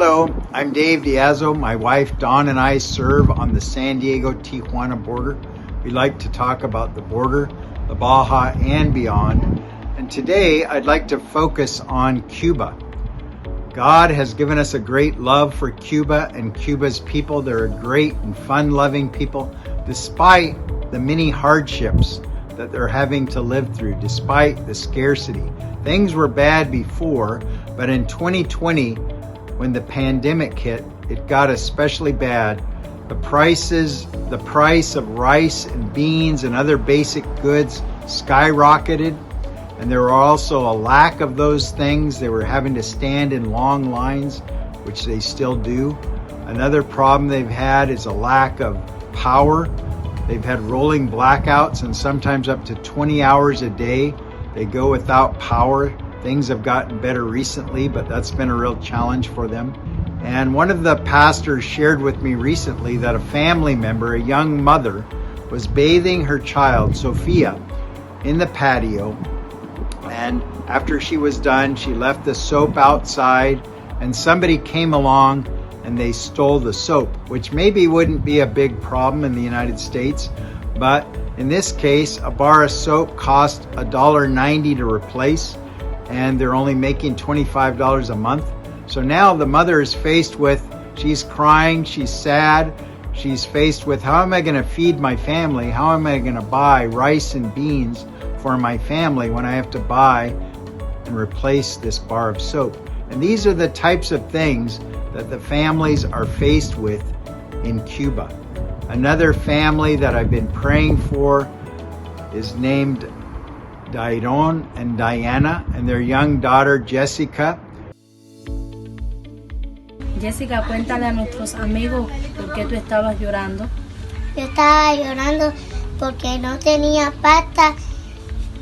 Hello, I'm Dave Diaso. My wife Dawn and I serve on the San Diego-Tijuana border. We like to talk about the border, the Baja and beyond. And today I'd like to focus on Cuba. God has given us a great love for Cuba and Cuba's people. They're a great and fun-loving people, despite the many hardships that they're having to live through, despite the scarcity. Things were bad before, but in 2020, when the pandemic hit, it got especially bad. The price of rice and beans and other basic goods skyrocketed, and there were also a lack of those things. They were having to stand in long lines, which they still do. Another problem they've had is a lack of power. They've had rolling blackouts, and sometimes up to 20 hours a day they go without power. Things have gotten better recently, but that's been a real challenge for them. And one of the pastors shared with me recently that a family member, a young mother, was bathing her child, Sophia, in the patio. And after she was done, she left the soap outside, and somebody came along and they stole the soap, which maybe wouldn't be a big problem in the United States. But in this case, a bar of soap cost $1.90 to replace, and they're only making $25 a month. So now the mother is faced with, she's crying, she's sad, she's faced with, how am I going to feed my family? How am I going to buy rice and beans for my family when I have to buy and replace this bar of soap? And these are the types of things that the families are faced with in Cuba. Another family that I've been praying for is named Diaso and Diana, and their young daughter Jessica. Jessica, cuéntale a nuestros amigos por qué tú estabas llorando. Yo estaba llorando porque no tenía pasta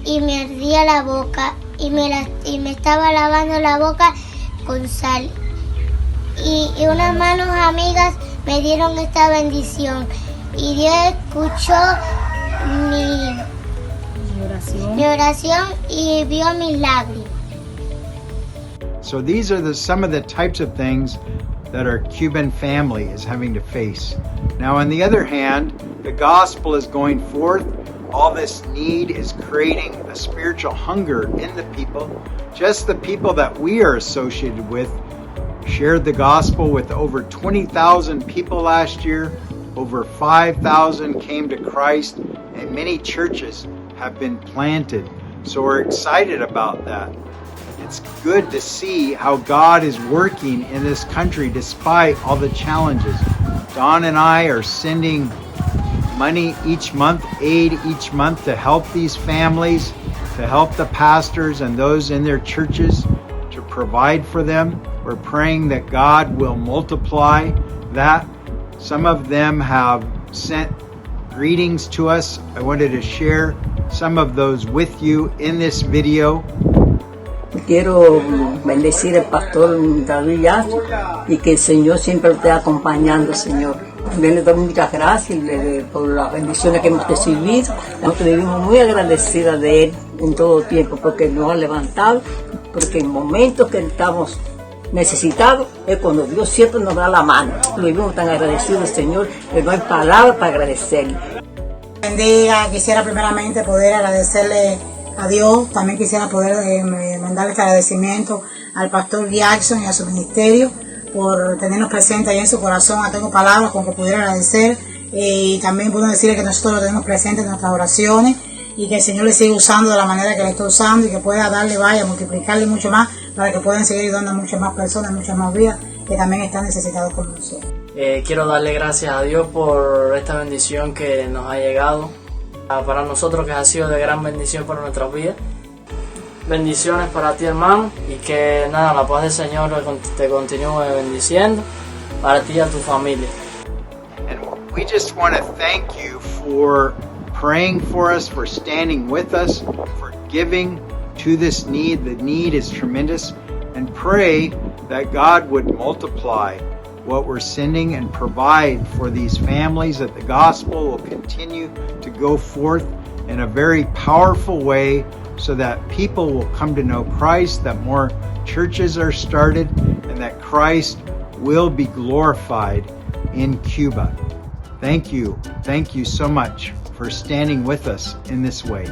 y me ardía la boca y me estaba lavando la boca con sal. Y unas manos amigas me dieron esta bendición y Dios escuchó mi oración y vio mis lágrimas. So these are some of the types of things that our Cuban family is having to face. Now, on the other hand, the gospel is going forth. All this need is creating a spiritual hunger in the people. Just the people that we are associated with shared the gospel with over 20,000 people last year. Over 5,000 came to Christ, and many churches have been planted. So we're excited about that. It's good to see how God is working in this country despite all the challenges. Dawn and I are sending money each month, aid each month, to help these families, to help the pastors and those in their churches, to provide for them. We're praying that God will multiply that. Some of them have sent greetings to us. I wanted to share some of those with you in this video. Quiero bendecir al pastor Diaso y que el Señor siempre lo esté acompañando, Señor. También le doy muchas gracias por las bendiciones que hemos recibido. Nosotros vivimos muy agradecidas de Él en todo tiempo porque nos ha levantado, porque en momentos que estamos necesitados es cuando Dios siempre nos da la mano. Lo vivimos tan agradecidos, Señor, que no hay palabras para agradecerle. Bendiga, quisiera primeramente poder agradecerle a Dios, también quisiera poder mandarle este agradecimiento al pastor Diaso y a su ministerio por tenernos presentes ahí en su corazón. No tengo palabras con que pudiera agradecer, y también puedo decirle que nosotros lo tenemos presente en nuestras oraciones y que el Señor le siga usando de la manera que le está usando y que pueda darle, multiplicarle mucho más para que puedan seguir ayudando a muchas más personas, muchas más vidas que también están necesitados como nosotros. Quiero darle gracias a Dios por esta bendición que nos ha llegado para nosotros, que ha sido de gran bendición para nuestras vidas. Bendiciones para ti, hermano, y que nada, la paz del Señor te continúe bendiciendo para ti y a tu familia. And we just want to thank you for praying for us, for standing with us, for giving to this need. The need is tremendous, and pray that God would multiply what we're sending and provide for these families, that the gospel will continue to go forth in a very powerful way so that people will come to know Christ, that more churches are started, and that Christ will be glorified in Cuba. Thank you so much for standing with us in this way.